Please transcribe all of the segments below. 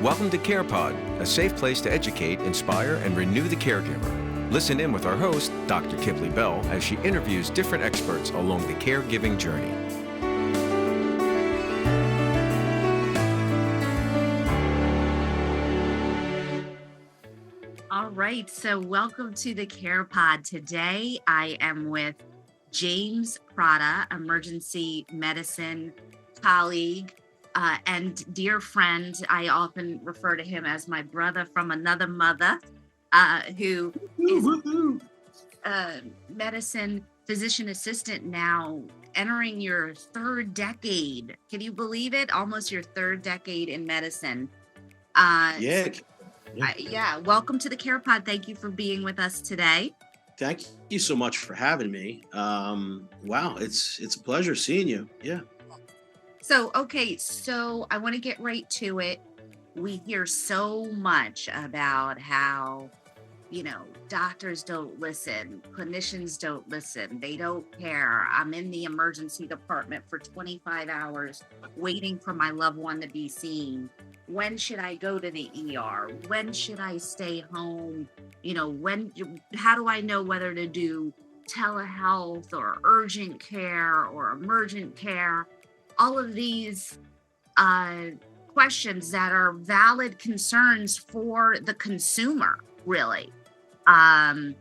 Welcome to CarePOD, a safe place to educate, inspire, and renew the caregiver. Listen in with our host, Dr. Kiplee Bell, as she interviews different experts along the caregiving journey. All right, so welcome to the CarePOD. Today, I am with James Pratta, emergency medicine colleague and dear friend. I often refer to him as my brother from another mother, who is a medicine physician assistant now, entering your third decade. Can you believe it? Almost your third decade in medicine. Yeah. Welcome to the CarePOD. Thank you for being with us today. Thank you so much for having me. Wow, it's a pleasure seeing you. Yeah. So I want to get right to it. We hear so much about how, doctors don't listen, clinicians don't listen, they don't care. I'm in the emergency department for 25 hours waiting for my loved one to be seen. When should I go to the ER? When should I stay home? How do I know whether to do telehealth or urgent care or emergent care? All of these questions that are valid concerns for the consumer, really. What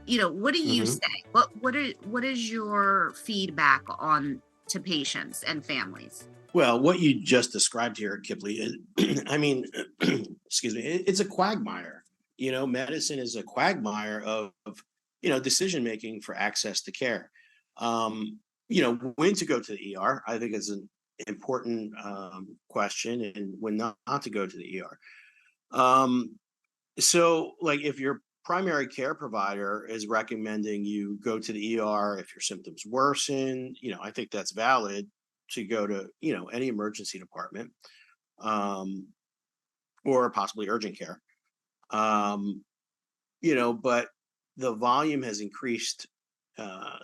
do you say? What is your feedback on to patients and families? Well, what you just described here, Kiplee, excuse me, it's a quagmire. Medicine is a quagmire of decision making for access to care. When to go to the ER, I think is an important question, and when not to go to the ER. So, like, if your primary care provider is recommending you go to the ER if your symptoms worsen, I think that's valid to go to, any emergency department, or possibly urgent care. But the volume has increased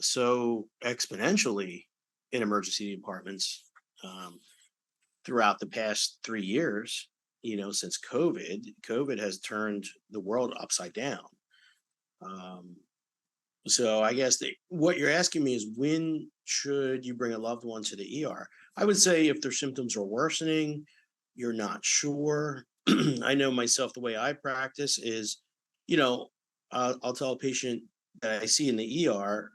so exponentially in emergency departments throughout the past 3 years, since COVID has turned the world upside down. So I guess what you're asking me is, when should you bring a loved one to the ER? I would say if their symptoms are worsening, you're not sure. I know myself, the way I practice is, I'll tell a patient that I see in the ER,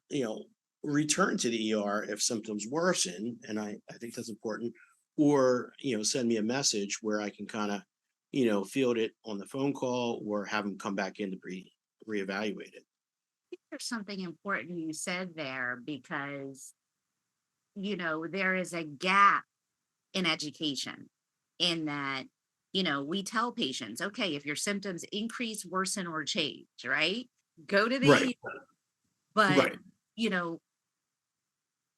return to the ER if symptoms worsen. And I think that's important. Or, send me a message where I can kind of, field it on the phone call or have them come back in to reevaluate it. There's something important you said there, because there is a gap in education, in that we tell patients, okay, if your symptoms increase, worsen, or change, right, go to the Right. but Right.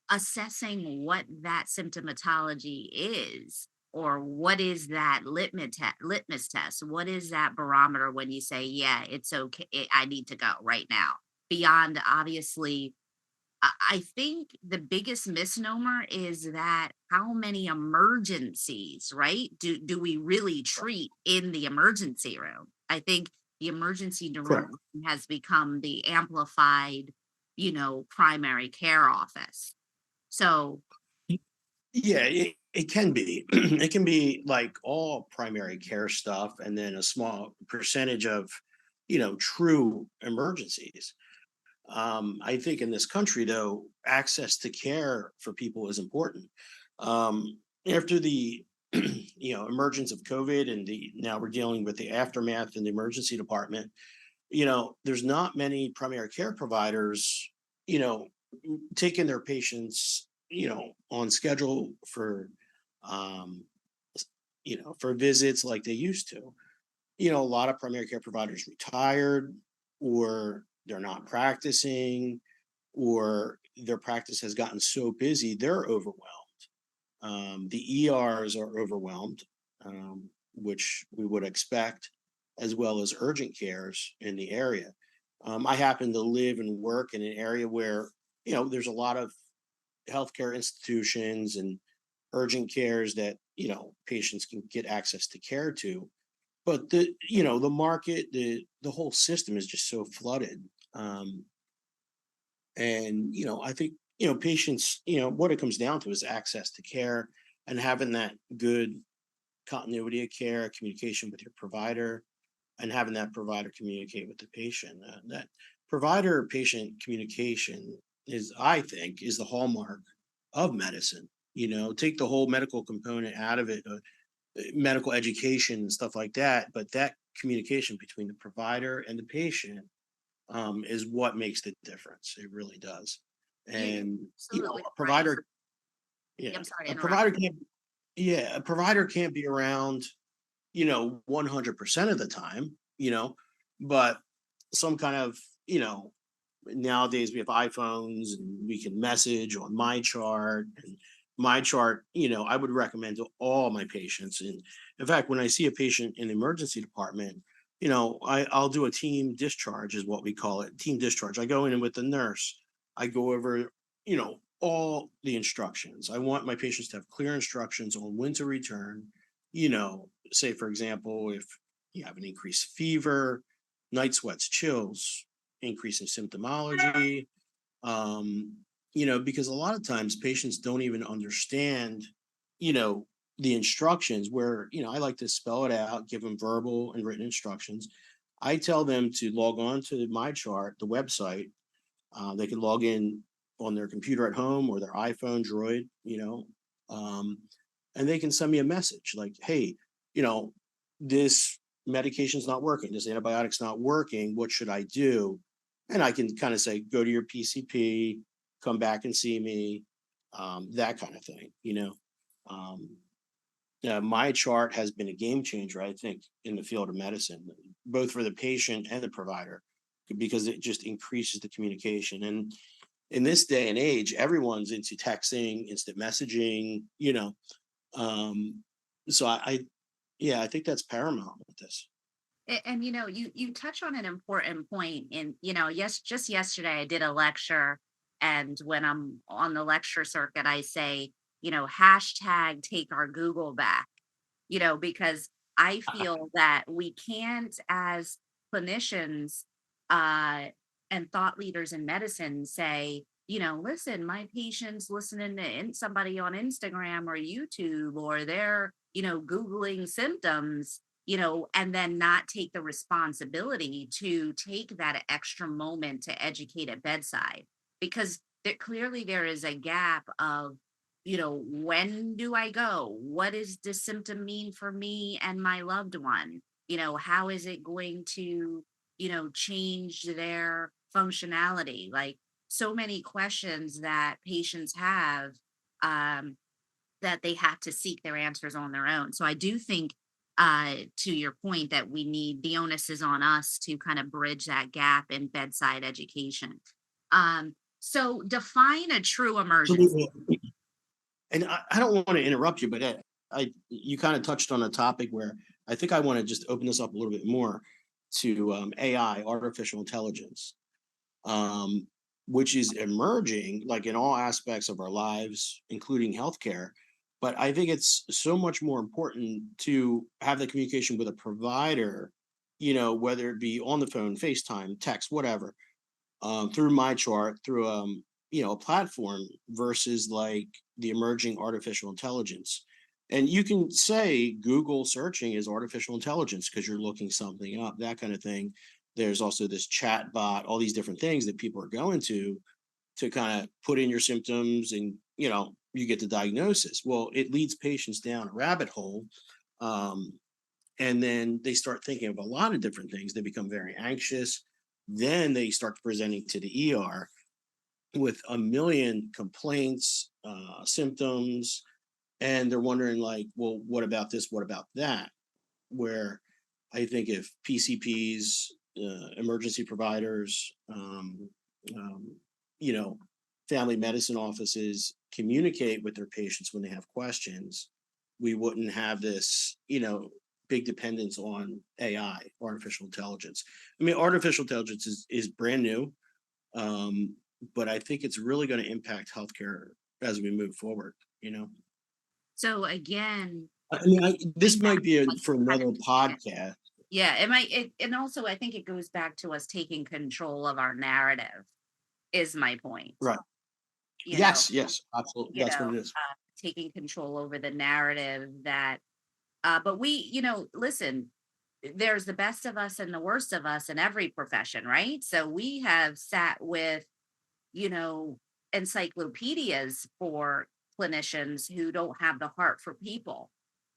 Assessing what that symptomatology is, or what is that litmus test, what is that barometer when you say, yeah, it's okay, I need to go right now, beyond obviously. I think the biggest misnomer is that how many emergencies, right, do we really treat in the emergency room? I think the emergency Correct. room has become the amplified, primary care office. So, Yeah, it can be. It can be like all primary care stuff, and then a small percentage of, true emergencies. I think in this country, though, access to care for people is important. After the emergence of COVID, and now we're dealing with the aftermath in the emergency department, there's not many primary care providers, taking their patients, on schedule for, for visits like they used to. A lot of primary care providers retired, or they're not practicing, or their practice has gotten so busy they're overwhelmed. The ERs are overwhelmed, which we would expect, as well as urgent cares in the area. I happen to live and work in an area where, there's a lot of healthcare institutions and urgent cares that patients can get access to care to. But the market, the whole system is just so flooded. And I think patients, what it comes down to is access to care and having that good continuity of care, communication with your provider, and having that provider communicate with the patient. That provider patient communication is, I think, is the hallmark of medicine. Take the whole medical component out of it, medical education and stuff like that, but that communication between the provider and the patient is what makes the difference. It really does. You're And absolutely a right. provider, yeah, I'm sorry to a interrupt. provider can't, yeah, a provider can't be around 100% of the time, but some kind of, nowadays we have iPhones and we can message on my chart, and my chart, I would recommend to all my patients. And in fact, when I see a patient in the emergency department, I'll do a team discharge, is what we call it, team discharge. I go in with the nurse. I go over, all the instructions. I want my patients to have clear instructions on when to return. Say, for example, if you have an increased fever, night sweats, chills, increase in symptomology, because a lot of times patients don't even understand, you know, the instructions where, I like to spell it out, give them verbal and written instructions. I tell them to log on to my chart, the website. They can log in on their computer at home or their iPhone Droid, um, and they can send me a message like, hey, this medication's not working, this antibiotic's not working, what should I do? And I can kind of say, go to your PCP, come back and see me, that kind of thing. Um, my chart has been a game changer, I think, in the field of medicine, both for the patient and the provider, because it just increases the communication. And in this day and age, everyone's into texting, instant messaging, Um, so yeah, I think that's paramount with this. And you touch on an important point. And yes, just yesterday I did a lecture, and when I'm on the lecture circuit, I say, hashtag take our Google back, because I feel that we can't, as clinicians, uh and thought leaders in medicine, say, listen, my patient's listening to somebody on Instagram or YouTube, or they're Googling symptoms, and then not take the responsibility to take that extra moment to educate at bedside. Because clearly there is a gap of, when do I go? What does this symptom mean for me and my loved one? How is it going to, change their functionality? Like, so many questions that patients have, um, that they have to seek their answers on their own. So I do think, to your point, that the onus is on us to kind of bridge that gap in bedside education. So define a true emergency. Absolutely. And I don't want to interrupt you, but you kind of touched on a topic where I think I want to just open this up a little bit more to AI, artificial intelligence, um, which is emerging like in all aspects of our lives, including healthcare. But I think it's so much more important to have the communication with a provider, whether it be on the phone, FaceTime, text, whatever, through my chart, through a platform, versus like the emerging artificial intelligence. And you can say Google searching is artificial intelligence because you're looking something up, that kind of thing. There's also this chat bot, all these different things that people are going to kind of put in your symptoms, and you get the diagnosis. Well, it leads patients down a rabbit hole. Um, and then they start thinking of a lot of different things. They become very anxious. Then they start presenting to the ER with a million complaints, symptoms, and they're wondering like, well, what about this? What about that? Where I think if PCPs, emergency providers, um, you know, family medicine offices communicate with their patients when they have questions, we wouldn't have this, big dependence on AI, artificial intelligence. I mean, artificial intelligence is brand new, but I think it's really going to impact healthcare as we move forward. So again, I mean, going this back might to be like for another prevention. podcast. Yeah, it might and also I think it goes back to us taking control of our narrative is my point. Right. You know, Yes, yes, absolutely. you That's know, what it is. taking control over the narrative that but we, listen, there's the best of us and the worst of us in every profession, right? So we have sat with, you know, encyclopedias for clinicians who don't have the heart for people.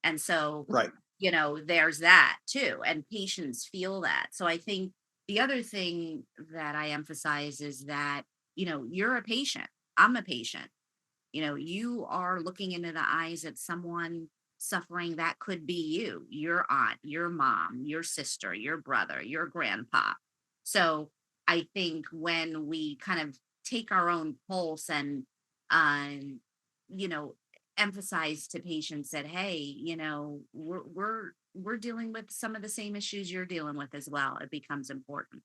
And so, Right. there's that too. And patients feel that. So I think the other thing that I emphasize is that, you're a patient. I'm a patient. You are looking into the eyes of someone suffering that could be you, your aunt, your mom, your sister, your brother, your grandpa. So I think when we kind of take our own pulse and, um, you know, emphasize to patients that, hey, we're dealing with some of the same issues you're dealing with as well, it becomes important.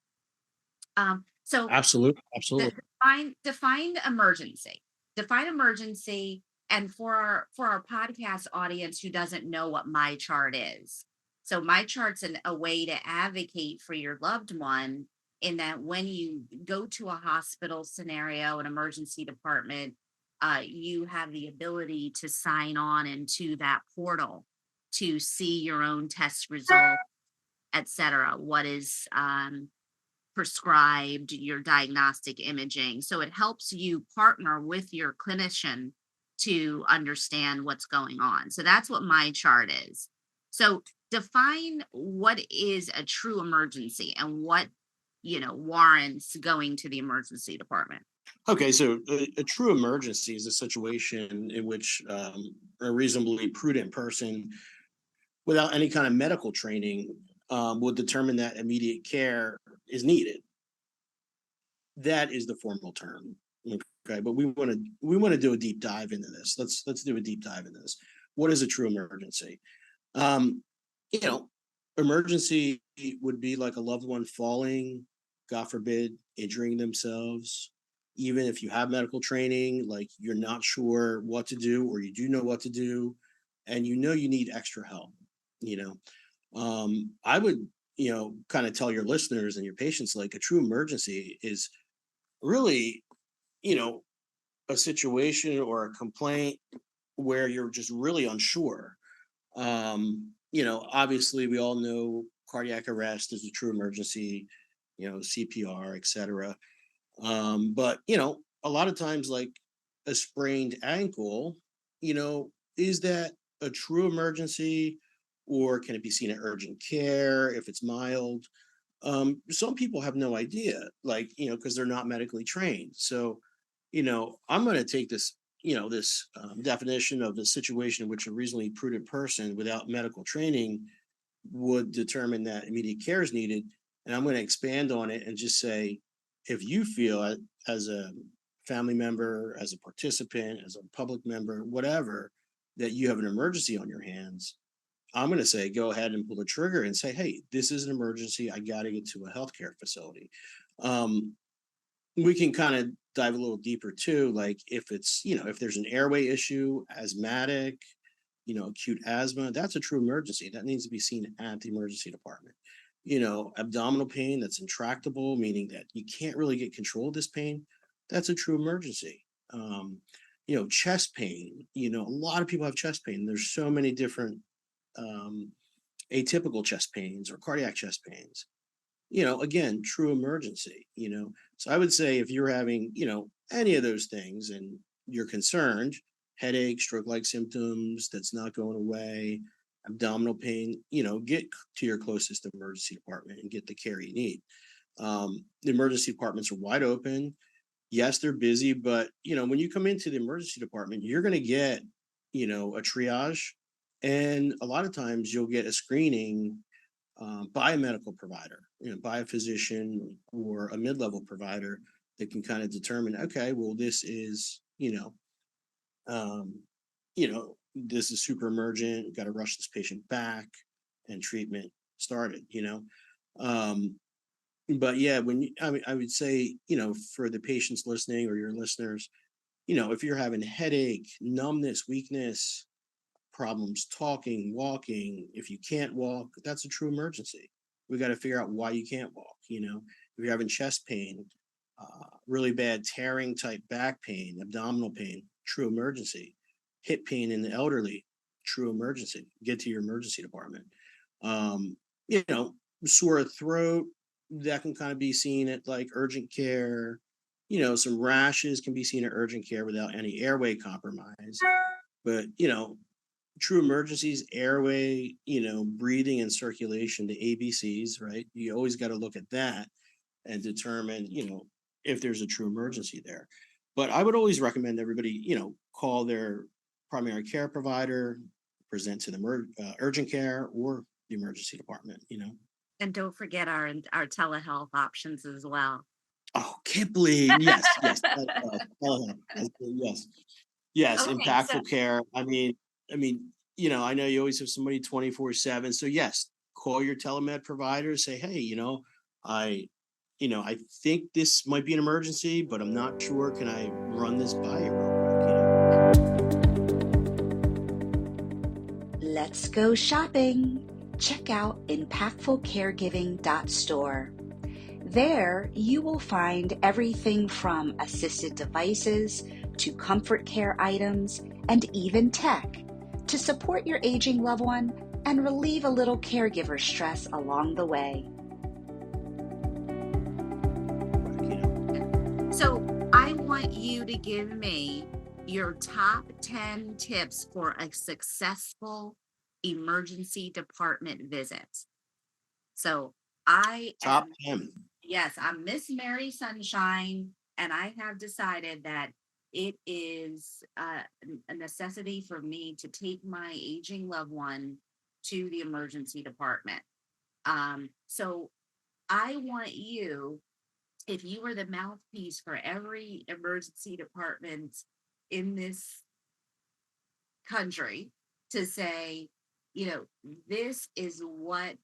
So Absolutely. Absolutely. define emergency. Define emergency. And for our podcast audience who doesn't know what my chart is, so my chart's a way to advocate for your loved one in that when you go to a hospital scenario, an emergency department, you have the ability to sign on into that portal to see your own test result, etc. What is prescribed, your diagnostic imaging. So it helps you partner with your clinician to understand what's going on. So that's what my chart is. So define what is a true emergency and what, warrants going to the emergency department. Okay, so a true emergency is a situation in which a reasonably prudent person without any kind of medical training will determine that immediate care is needed. That is the formal term. Okay, but we want to do a deep dive into this. Let's do a deep dive into this. What is a true emergency? Um, you know, emergency would be like a loved one falling, God forbid, injuring themselves. Even if you have medical training, like you're not sure what to do, or you do know what to do, and you need extra help. You I would, kind of tell your listeners and your patients like a true emergency is really, you know, a situation or a complaint where you're just really unsure. Obviously we all know cardiac arrest is a true emergency, CPR, etc. But a lot of times like a sprained ankle, is that a true emergency or can it be seen at urgent care if it's mild? Some people have no idea, like, because they're not medically trained. So, I'm going to take this definition of the situation in which a reasonably prudent person without medical training would determine that immediate care is needed. And I'm going to expand on it and just say, if you feel as a family member, as a participant, as a public member, whatever, that you have an emergency on your hands, I'm going to say, go ahead and pull the trigger and say, hey, this is an emergency. I got to get to a healthcare facility. Um, we can kind of dive a little deeper too. Like if it's, if there's an airway issue, asthmatic, acute asthma, that's a true emergency. That needs to be seen at the emergency department. Abdominal pain that's intractable, meaning that you can't really get control of this pain, that's a true emergency. Chest pain, a lot of people have chest pain. There's so many different um, atypical chest pains or cardiac chest pains. Again, true emergency. So I would say if you're having, any of those things and you're concerned, headache, stroke-like symptoms that's not going away, abdominal pain, get to your closest emergency department and get the care you need. The emergency departments are wide open. Yes, they're busy, but when you come into the emergency department, you're going to get, a triage, and a lot of times you'll get a screening by a medical provider, by a physician or a mid-level provider that can kind of determine, okay, well, this is, um, this is super emergent. We've got to rush this patient back and treatment started. Um, but yeah, I would say, for the patients listening or your listeners, if you're having headache, numbness, weakness, problems talking, walking, if you can't walk, that's a true emergency. We got to figure out why you can't walk. If you're having chest pain, really bad tearing type back pain, abdominal pain, true emergency. Hip pain in the elderly, true emergency. Get to your emergency department. Um, Sore throat, that can kind of be seen at like urgent care. Some rashes can be seen at urgent care without any airway compromise. But, true emergencies, airway, breathing and circulation, the ABCs, right? You always got to look at that and determine, if there's a true emergency there. But I would always recommend everybody, call their primary care provider, present to the urgent care or the emergency department. And don't forget our telehealth options as well. Oh, Kiplee, yes, yes, telehealth, yes, yes, Okay, so impactful care. I know you always have somebody 24/7. So yes, call your telemed provider, say, hey, I I think this might be an emergency, but I'm not sure. Can I run this by you real quick? Let's go shopping. Check out impactfulcaregiving.store. There, you will find everything from assisted devices to comfort care items and even tech to support your aging loved one and relieve a little caregiver stress along the way. So I want you to give me your top 10 tips for a successful emergency department visit. So Top 10. yes, I'm Miss Mary Sunshine, and I have decided that it is a necessity for me to take my aging loved one to the emergency department. So I want you, if you were the mouthpiece for every emergency department in this country, to say, this is what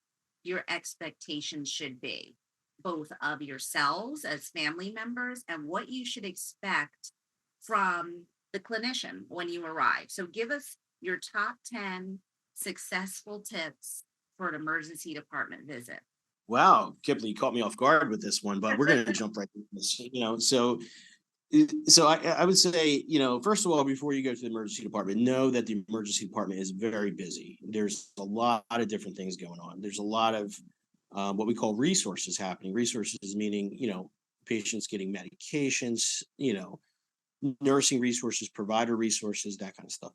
your expectations should be, both of yourselves as family members and what you should expect from the clinician when you arrive. So give us your top 10 successful tips for an emergency department visit. Wow, Kiplee caught me off guard with this one, but we're going to jump right into this. So I would say, first of all, before you go to the emergency department, know that the emergency department is very busy. There's a lot of different things going on. There's a lot of what we call resources happening. Resources meaning, patients getting medications, nursing resources, provider resources, that kind of stuff.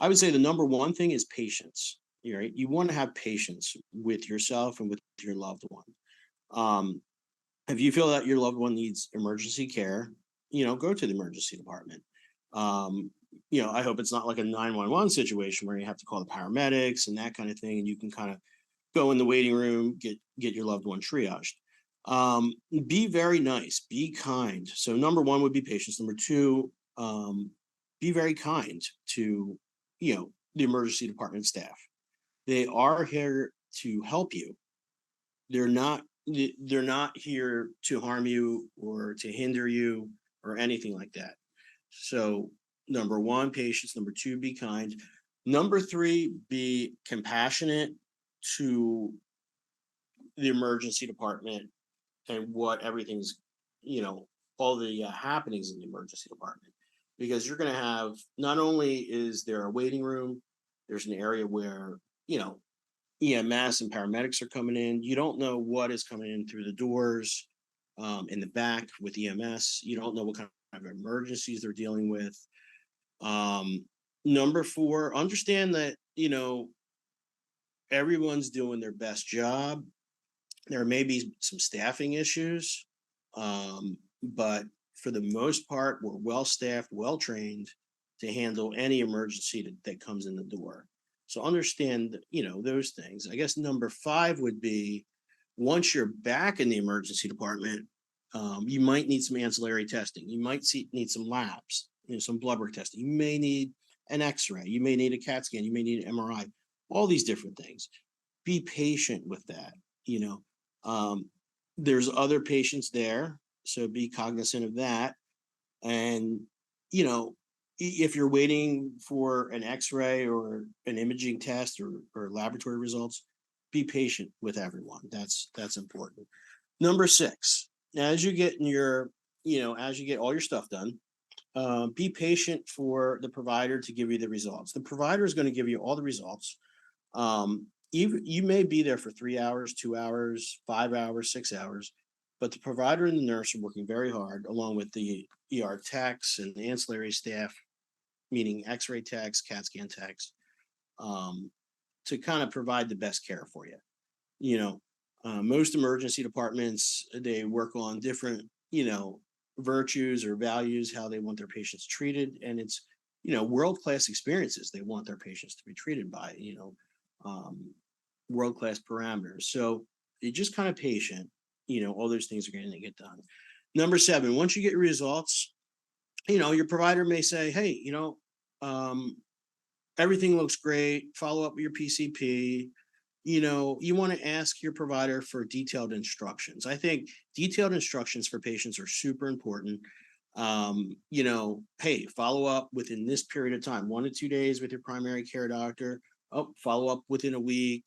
I would say the number one thing is patience. Right? You want to have patience with yourself and with your loved one. If you feel that your loved one needs emergency care, go to the emergency department. I hope it's not like a 911 situation where you have to call the paramedics and that kind of thing, and you can kind of go in the waiting room, get your loved one triaged. Be very nice, be kind. So number one would be patience. Number two, be very kind to, the emergency department staff. They are here to help you. They're not here to harm you or to hinder you or anything like that. So number one, patience. Number two, be kind. Number three, be compassionate to the emergency department and what everything's, all the happenings in the emergency department. Because you're going to have, not only is there a waiting room, there's an area where, EMS and paramedics are coming in. You don't know what is coming in through the doors in the back with EMS. You don't know what kind of emergencies they're dealing with. Number four, understand that, everyone's doing their best job. There may be some staffing issues, but for the most part, we're well staffed, well trained to handle any emergency that comes in the door. So understand, those things. I guess number five would be, once you're back in the emergency department, you might need some ancillary testing. You might need some labs, some blood work testing. You may need an X-ray. You may need a CAT scan. You may need an MRI. All these different things. Be patient with that. There's other patients there, so be cognizant of that. And if you're waiting for an x-ray or an imaging test or laboratory results, be patient with everyone. That's important. Number 6, as you get in your, as you get all your stuff done, be patient for the provider to give you the results. The provider is going to give you all the results. You may be there for 3 hours, 2 hours, 5 hours, 6 hours, but the provider and the nurse are working very hard, along with the ER techs and the ancillary staff, meaning X-ray techs, CAT scan techs, um, to kind of provide the best care for you. You know, most emergency departments, they work on different, virtues or values, how they want their patients treated, and it's, world-class experiences they want their patients to be treated by, um, world-class parameters. So you're just kind of patient, all those things are going to get done. Number 7, once you get your results, your provider may say, hey, um, everything looks great, follow up with your PCP. You want to ask your provider for detailed instructions. I think detailed instructions for patients are super important. Hey, follow up within this period of time, 1 to 2 days with your primary care doctor. Oh, follow up within a week.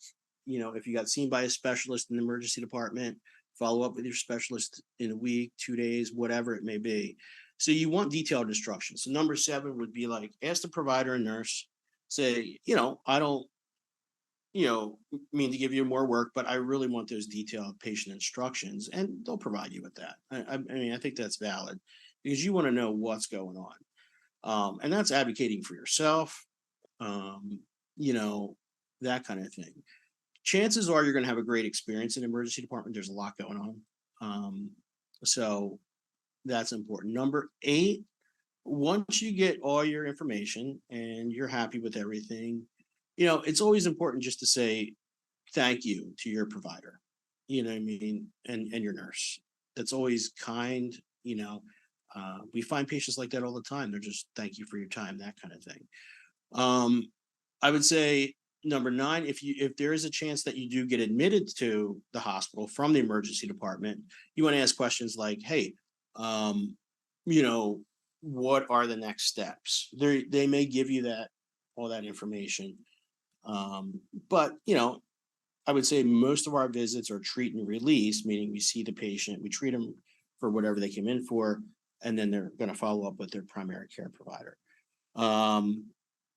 If you got seen by a specialist in the emergency department, follow up with your specialist in a week, 2 days, whatever it may be. So you want detailed instructions. So number 7 would be like, ask the provider and nurse, say, I don't, mean to give you more work, but I really want those detailed patient instructions, and they'll provide you with that. I mean, I think that's valid because you want to know what's going on. And that's advocating for yourself, um, you know, that kind of thing. Chances are you're going to have a great experience in the emergency department. There's a lot going on. So that's important. Number 8, once you get all your information and you're happy with everything, it's always important just to say thank you to your provider, you know what I mean? And your nurse. That's always kind, we find patients like that all the time. They're just thank you for your time, that kind of thing. Um, I would say number 9, if there is a chance that you do get admitted to the hospital from the emergency department, you want to ask questions like, hey, um, you know, what are the next steps? They may give you all that information. But I would say most of our visits are treat and release, meaning we see the patient, we treat them for whatever they came in for, and then they're going to follow up with their primary care provider. Um,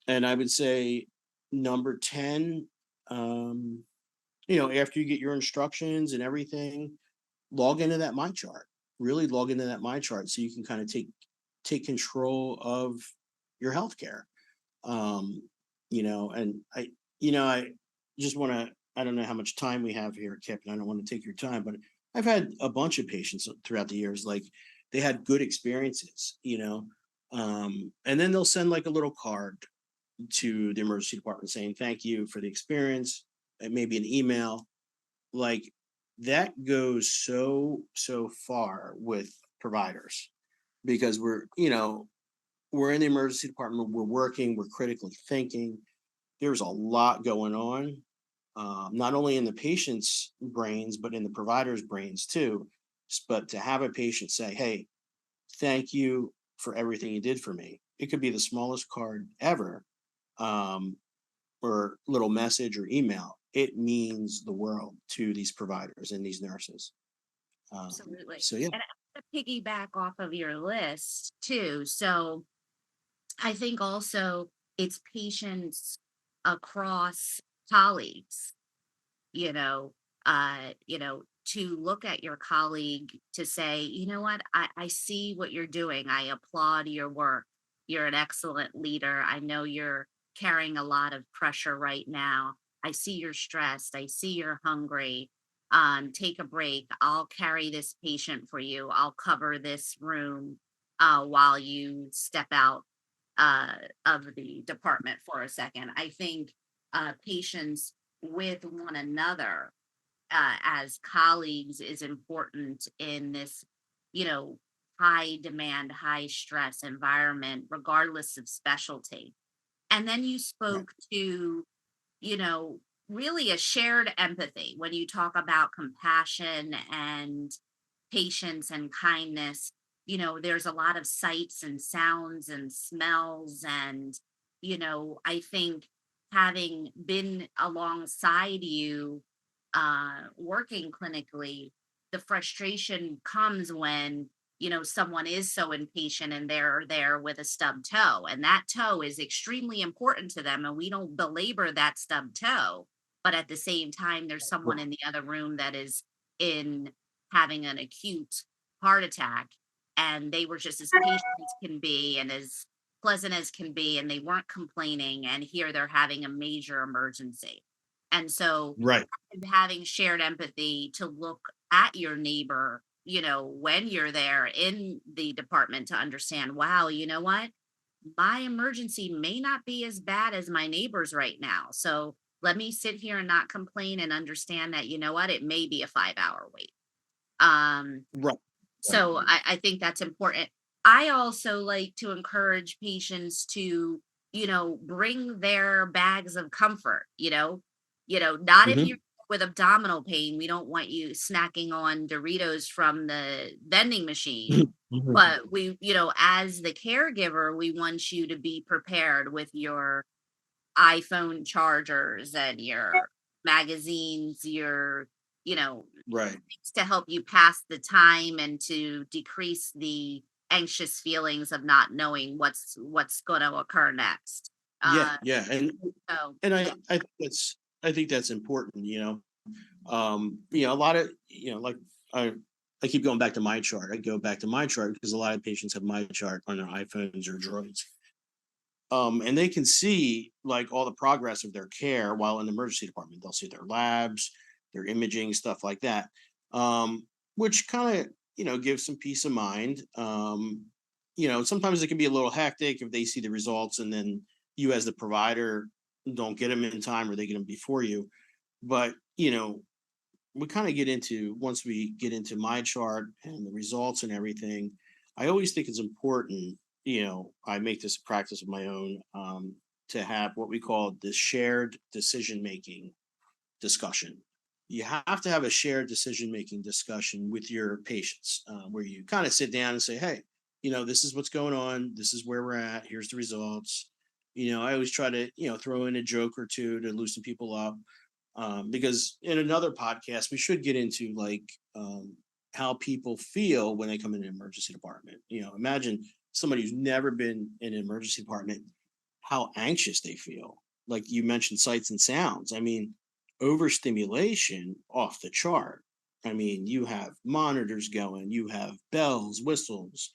and I would say number 10, after you get your instructions and everything, log into that my chart. Really log into that my chart so you can kind of take control of your healthcare. Um, and I just want to, I don't know how much time we have here, Kip, and I don't want to take your time, but I've had a bunch of patients throughout the years, like they had good experiences, and then they'll send like a little card to the emergency department saying, thank you for the experience. It may be an email. Like that goes so far with providers because we're in the emergency department, we're working, we're critically thinking. There's a lot going on, not only in the patient's brains, but in the provider's brains too. But to have a patient say, hey, thank you for everything you did for me. It could be the smallest card ever, um, or little message or email. It means the world to these providers and these nurses. Absolutely. So, yeah. And to piggyback off of your list too. So I think also it's patients across colleagues, you know, to look at your colleague to say, you know what, I see what you're doing. I applaud your work. You're an excellent leader. I know you're carrying a lot of pressure right now. I see you're stressed. I see you're hungry. Take a break. I'll carry this patient for you. I'll cover this room while you step out uh, of the department for a second. I think patients with one another as colleagues is important in this, you know, high demand, high stress environment, regardless of specialty. And then you Right. spoke to, you know, really a shared empathy when you talk about compassion and patience and kindness. there's a lot of sights and sounds and smells. And, I think having been alongside you, working clinically, the frustration comes when, someone is so impatient and they're there with a stubbed toe, and that toe is extremely important to them. And we don't belabor that stubbed toe. But at the same time, there's someone in the other room that is in having an acute heart attack, and they were just as patient as can be and as pleasant as can be, and they weren't complaining. And here they're having a major emergency. And so Right. having shared empathy to look at your neighbor, when you're there in the department, to understand, wow, you know what? My emergency may not be as bad as my neighbor's right now. So let me sit here and not complain and understand that, you know what? It may be a 5-hour wait. Um, Right. Right. so I think that's important. I also like to encourage patients to, bring their bags of comfort, not if Hmm. you're with abdominal pain. We don't want you snacking on Doritos from the vending machine. But we, as the caregiver, we want you to be prepared with your iPhone chargers and your magazines, your, Right. things to help you pass the time and to decrease the anxious feelings of not knowing what's going to occur next. Yeah. Uh, Yeah. so And yeah, I think that's important, a lot of, like I, I keep going back to my chart. I go back to my chart because a lot of patients have my chart on their iPhones or droids. And they can see like all the progress of their care while in the emergency department. They'll see their labs, their imaging, stuff like that. Which kind of, gives some peace of mind. Sometimes it can be a little hectic if they see the results and then you as the provider don't get them in time or they get them before you. But, we kind of get into once we get into my chart and the results and everything, I always think it's important, I make this a practice of my own, to have what we call the shared decision making discussion. You have to have a shared decision making discussion with your patients, where you kind of sit down and say, hey, this is what's going on, this is where we're at, here's the results. I always try to, throw in a joke or two to loosen people up, because in another podcast we should get into like, how people feel when they come in an emergency department. Imagine somebody who's never been in an emergency department, how anxious they feel. Like you mentioned, sights and sounds. I mean, overstimulation off the chart. I mean, you have monitors going, you have bells, whistles,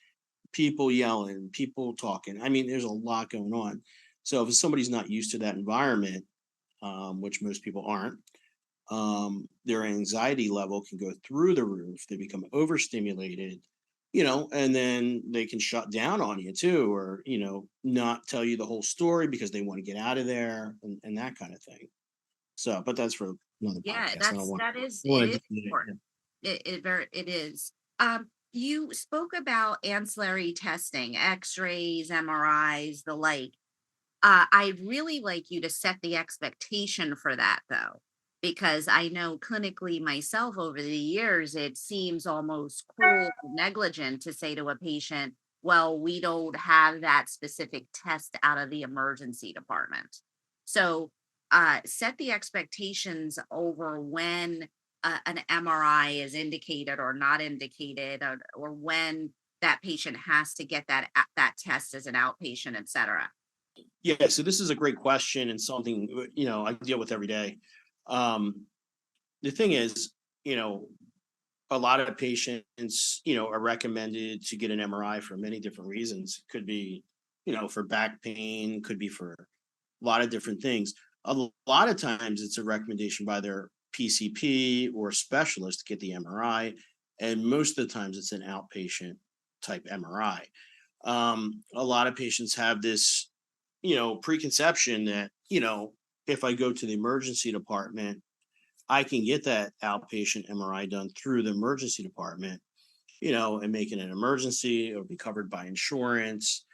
people yelling, people talking. I mean, there's a lot going on. So if somebody's not used to that environment, which most people aren't, their anxiety level can go through the roof. They become overstimulated, and then they can shut down on you too, or, not tell you the whole story because they want to get out of there and that kind of thing. So, but that's for another yeah, podcast. I don't want, that is, it want is to do it. important. It is. You spoke about ancillary testing, X-rays, MRIs, the like. I'd really like you to set the expectation for that, though, because I know clinically myself over the years, it seems almost cruel or negligent to say to a patient, well, we don't have that specific test out of the emergency department. So set the expectations over when an MRI is indicated or not indicated, or when that patient has to get that test as an outpatient, et cetera. Yeah. So this is a great question and something, I deal with every day. Um, the thing is, you know, a lot of patients, are recommended to get an MRI for many different reasons. It could be, for back pain, could be for a lot of different things. Lot of times it's a recommendation by their PCP or specialist to get the MRI. And most of the times it's an outpatient type MRI. A lot of patients have this, preconception that, if I go to the emergency department, I can get that outpatient MRI done through the emergency department, and make it an emergency or be covered by insurance,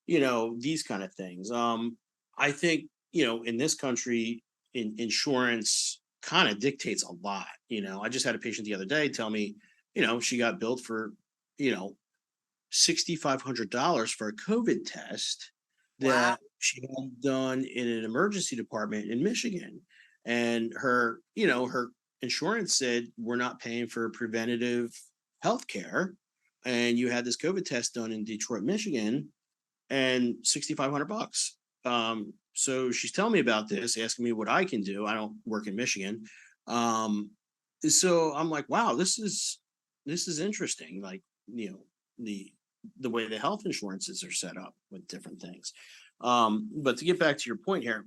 these kind of things. I think, in this country, insurance kind of dictates a lot. I just had a patient the other day tell me, she got billed for, you know, $6,500 for a COVID test Wow. that she had done in an emergency department in Michigan. And her insurance said, we're not paying for preventative health care. And you had this COVID test done in Detroit, Michigan, and $6,500. So she's telling me about this, asking me what I can do. I don't work in Michigan. So I'm like, wow, this is interesting. Like, the way the health insurances are set up with different things. But to get back to your point here,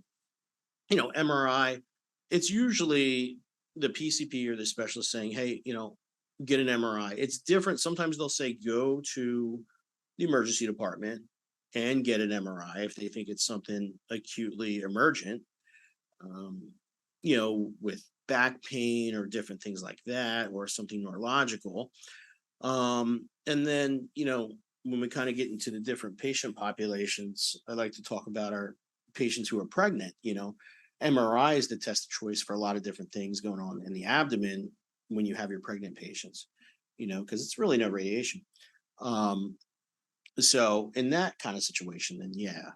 MRI, it's usually the PCP or the specialist saying, hey, get an MRI. It's different. Sometimes they'll say, go to the emergency department and get an MRI if they think it's something acutely emergent, with back pain or different things like that, or something neurological. And then, when we kind of get into the different patient populations, I like to talk about our patients who are pregnant. MRI is the test of choice for a lot of different things going on in the abdomen when you have your pregnant patients, because it's really no radiation. So in that kind of situation, then yeah,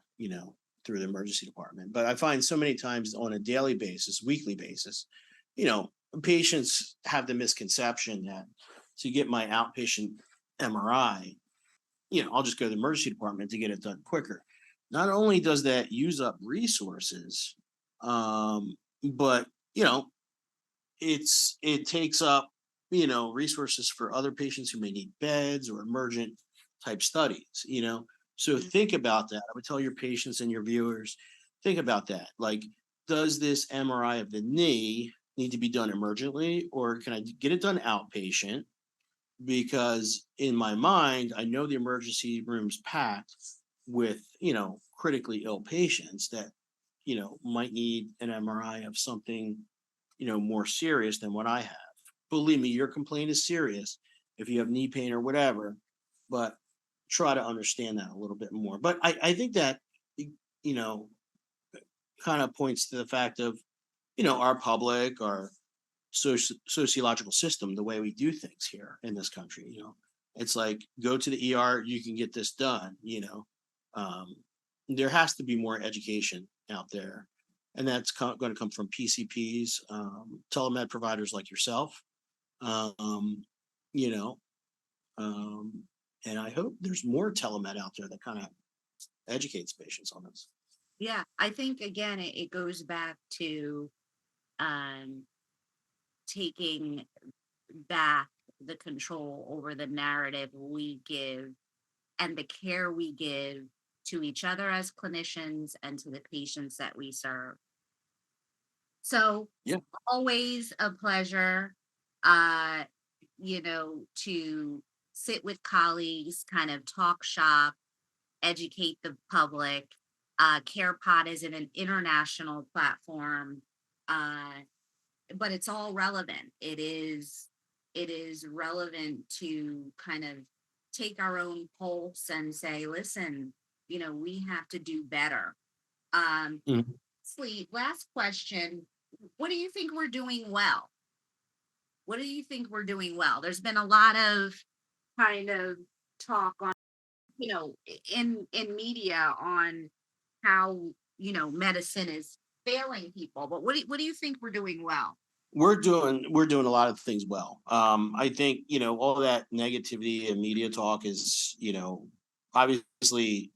through the emergency department. But I find so many times on a daily basis, weekly basis, you know, patients have the misconception that to get my outpatient MRI, I'll just go to the emergency department to get it done quicker. Not only does that use up resources, but it takes up resources for other patients who may need beds or emergent type studies. So think about that. I would tell your patients and your viewers, think about that. Like, does this MRI of the knee need to be done emergently, or can I get it done outpatient? Because in my mind, I know the emergency room's packed with critically ill patients that might need an MRI of something more serious than what I have. Believe me, your complaint is serious if you have knee pain or whatever, but try to understand that a little bit more. But I think that you know kind of points to the fact of our public, our sociological system, the way we do things here in this country. It's like, go to the ER, you can get this done. Um, there has to be more education out there, and that's going to come from PCPs, telemed providers like yourself. Um, you know, um, and I hope there's more telemed out there that kind of educates patients on this. Yeah, I think again it goes back to um, taking back the control over the narrative we give and the care we give to each other as clinicians and to the patients that we serve. So Yeah. always a pleasure, uh, to sit with colleagues, kind of talk shop, educate the public. CarePOD is an international platform, but it's all relevant. It is relevant to kind of take our own pulse and say, listen, we have to do better. Um, Mhm. last question. What do you think we're doing well? What do you think we're doing well? There's been a lot of kind of talk on, in media on how, medicine is failing people. But what do you think we're doing well? We're doing a lot of things well. I think all that negativity and media talk is obviously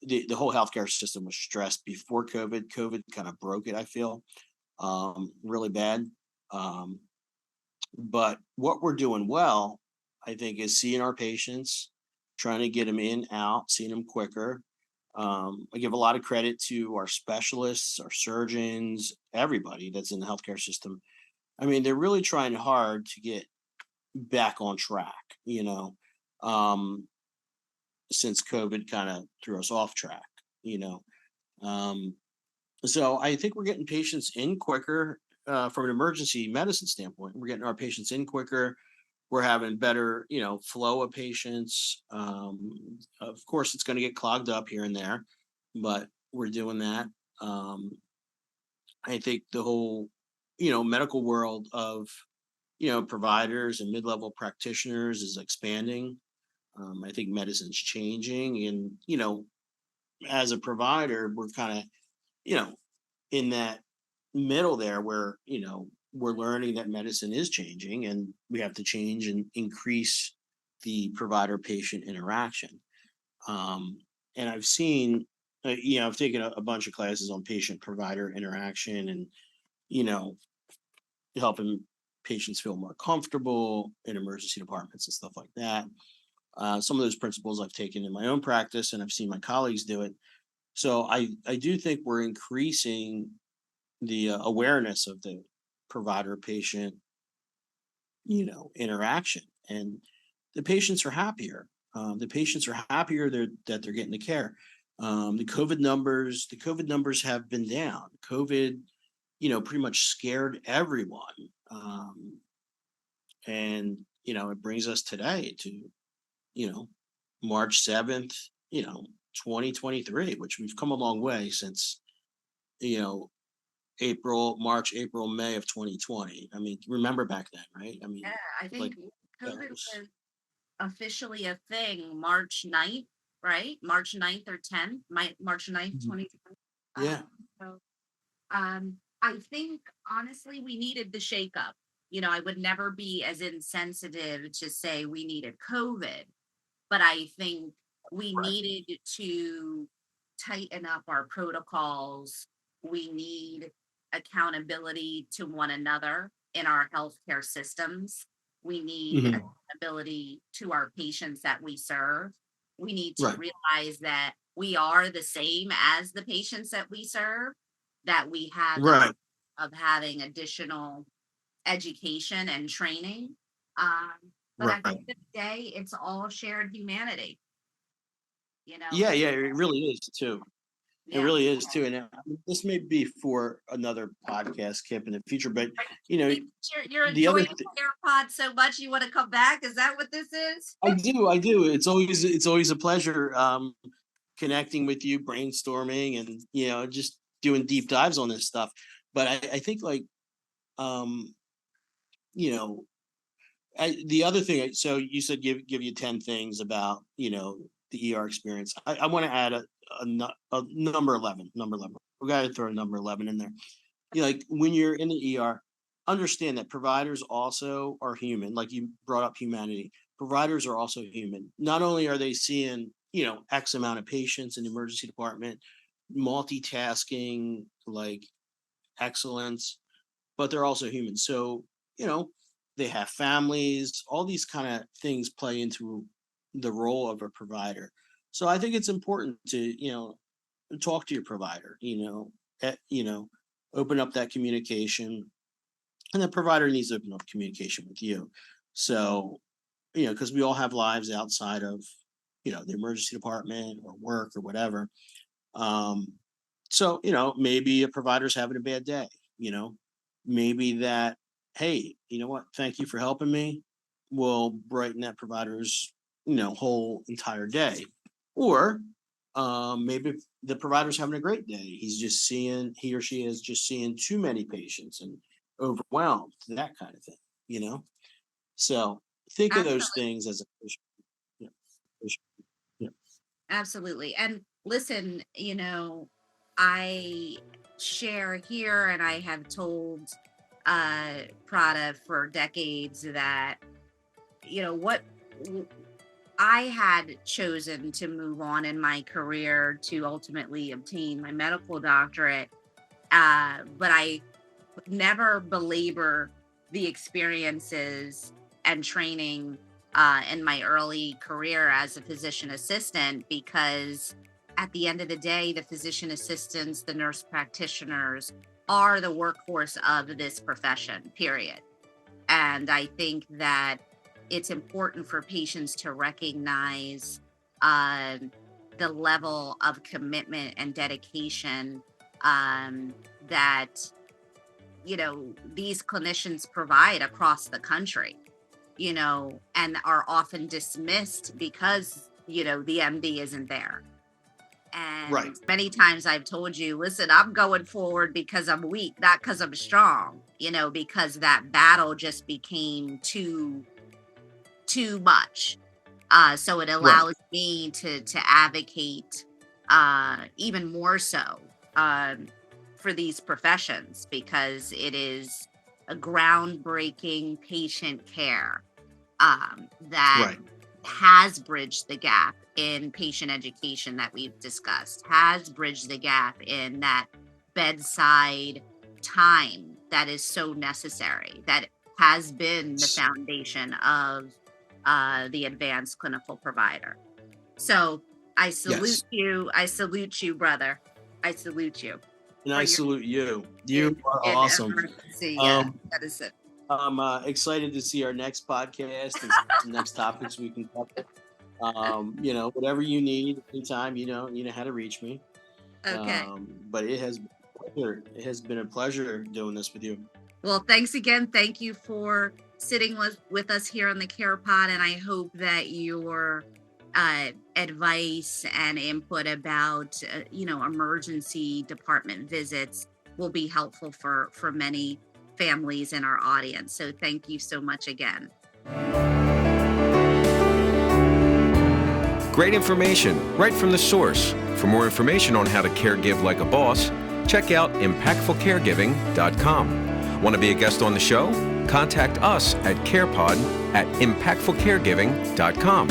the whole healthcare system was stressed before COVID. COVID kind of broke it, I feel, really bad. Um, but what we're doing well, I think, is seeing our patients, trying to get them in, out, seeing them quicker. I give a lot of credit to our specialists, our surgeons, everybody that's in the healthcare system. I mean, they're really trying hard to get back on track, um, since COVID kind of threw us off track, you know. Um, so I think we're getting patients in quicker, from an emergency medicine standpoint. We're getting our patients in quicker. We're having better, flow of patients. Of course, it's going to get clogged up here and there, but we're doing that. Um, I think the whole, medical world of, providers and mid-level practitioners is expanding. I think medicine's changing, and as a provider, we're kind of in that middle there where we're learning that medicine is changing, and we have to change and increase the provider patient interaction. And I've seen, I've taken a bunch of classes on patient provider interaction, and, you know, helping patients feel more comfortable in emergency departments and stuff like that. Some of those principles I've taken in my own practice, and I've seen my colleagues do it. So I do think we're increasing the awareness of the provider patient, interaction, and the patients are happier. The patients are happier that they're getting the care. The COVID numbers have been down. COVID, pretty much scared everyone. And, it brings us today to, March 7th, 2023, which we've come a long way since, you know, April, May of 2020. I mean, remember back then, right? I mean, Yeah, I like, think that COVID was, was officially a thing March 9th, right? March 9th or 10th, March 9th, Mhm. 2020. Yeah, So I think honestly we needed the shakeup. I would never be as insensitive to say we needed COVID, but I think we right. needed to tighten up our protocols. We need accountability to one another in our healthcare systems. We need Mhm. accountability to our patients that we serve. We need to Right. realize that we are the same as the patients that we serve, that we have the Right. of having additional education and training. Um, but at the Right. end of the day, it's all shared humanity, Yeah, it's yeah, it really is too. It yeah. really is too. And this may be for another podcast, Kip, in the future. But you know, You're the other enjoying CarePOD so much you want to come back. Is that what this is? I do. It's always a pleasure connecting with you, brainstorming, and just doing deep dives on this stuff. But I think like um, you know, the other thing. So you said give you 10 things about the ER experience. I want to add a number 11. Number 11. We got to throw a number 11 in there. Like when you're in the ER, understand that providers also are human. Like you brought up humanity. Providers are also human. Not only are they seeing, X amount of patients in the emergency department, multitasking, like excellence, but they're also human. So, you know, they have families, all these kind of things play into the role of a provider. So I think it's important to, talk to your provider, open up that communication, and the provider needs to open up communication with you. So, because we all have lives outside of, the emergency department or work or whatever. Um, so, maybe a provider's having a bad day, you know, maybe that, hey, you know what, thank you for helping me, will brighten that provider's, whole entire day. Or maybe the provider's having a great day. He or she is just seeing too many patients and overwhelmed, that kind of thing, you know? So think of those Absolutely. things as a, yeah, yeah, Absolutely. And listen, I share here and I have told Prada for decades that, what I had chosen to move on in my career to ultimately obtain my medical doctorate. But I never belabor the experiences and training in my early career as a physician assistant, because at the end of the day, the physician assistants, the nurse practitioners are the workforce of this profession, period. And I think that it's important for patients to recognize um, the level of commitment and dedication that these clinicians provide across the country, and are often dismissed because the MD isn't there. right. And many times I've told you, listen, I'm going forward because I'm weak, not because I'm strong, because that battle just became too much. So it allows me to advocate even more so for these professions, because it is a groundbreaking patient care that has bridged the gap in patient education that we've discussed, has bridged the gap in that bedside time that is so necessary, that has been the foundation of the advanced clinical provider. So I salute you. I salute you, brother. I salute you. And I salute you. You are awesome. That is it. I'm excited to see our next podcast and some next topics we can cover. Whatever you need, anytime, you know how to reach me. Okay. But it has been a pleasure doing this with you. Well, thanks again. Thank you for sitting with us here on the CarePOD, and I hope that your advice and input about emergency department visits will be helpful for many families in our audience. So thank you so much again. Great information right from the source. For more information on how to caregive like a boss, check out impactfulcaregiving.com. Want to be a guest on the show? Contact us at CarePOD at impactfulcaregiving.com.